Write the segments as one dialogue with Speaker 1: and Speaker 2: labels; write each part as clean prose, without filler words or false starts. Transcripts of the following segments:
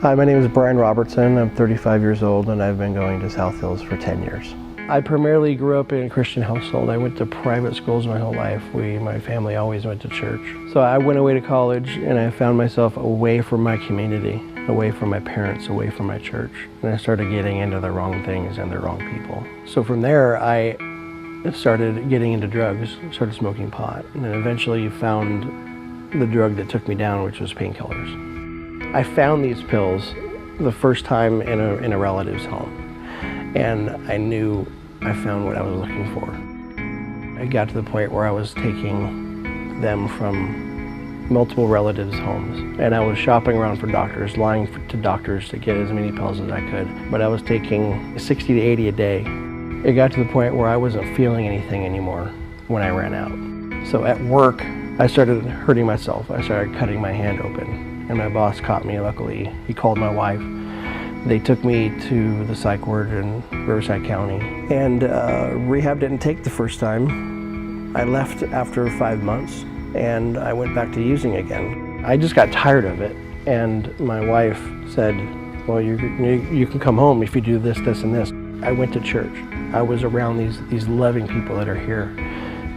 Speaker 1: Hi, my name is Brian Robertson. I'm 35 years old and I've been going to South Hills for 10 years. I primarily grew up in a Christian household. I went to private schools my whole life. My family always went to church. So I went away to college and I found myself away from my community, away from my parents, away from my church. And I started getting into the wrong things and the wrong people. So from there, I started getting into drugs, started smoking pot, and then eventually found the drug that took me down, which was painkillers. I found these pills the first time in a relative's home, and I knew I found what I was looking for. I got to the point where I was taking them from multiple relatives' homes, and I was shopping around for doctors, lying to doctors to get as many pills as I could, but I was taking 60 to 80 a day. It got to the point where I wasn't feeling anything anymore when I ran out. So at work, I started hurting myself. I started cutting my hand open, and my boss caught me. Luckily, he called my wife. They took me to the psych ward in Riverside County, and rehab didn't take the first time. I left after 5 months, and I went back to using again. I just got tired of it, and my wife said, well, you can come home if you do this, this, and this. I went to church. I was around these loving people that are here,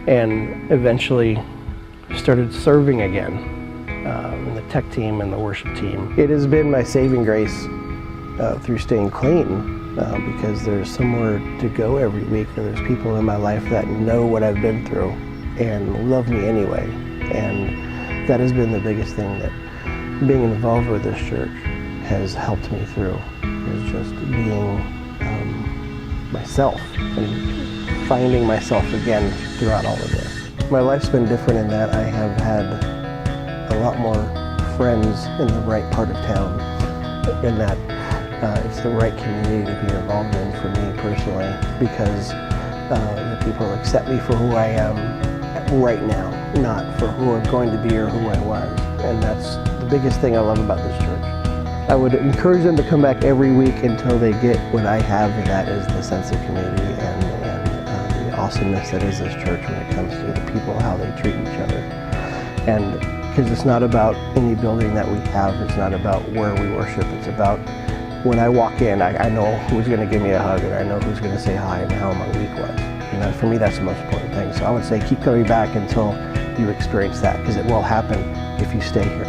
Speaker 1: and eventually started serving again in the tech team and the worship team. It has been my saving grace through staying clean because there's somewhere to go every week, and there's people in my life that know what I've been through and love me anyway. And that has been the biggest thing that being involved with this church has helped me through, is just being myself and finding myself again throughout all of this. My life's been different in that I have had a lot more friends in the right part of town, in that it's the right community to be involved in for me personally, because the people accept me for who I am right now, not for who I'm going to be or who I was. And that's the biggest thing I love about this church. I would encourage them to come back every week until they get what I have, and that is the sense of community and the awesomeness that is this church when it comes to the people, how they treat each other. And because it's not about any building that we have, it's not about where we worship, it's about when I walk in, I know who's going to give me a hug, and I know who's going to say hi and how my week was. And for me, that's the most important thing. So I would say keep coming back until you experience that, because it will happen if you stay here.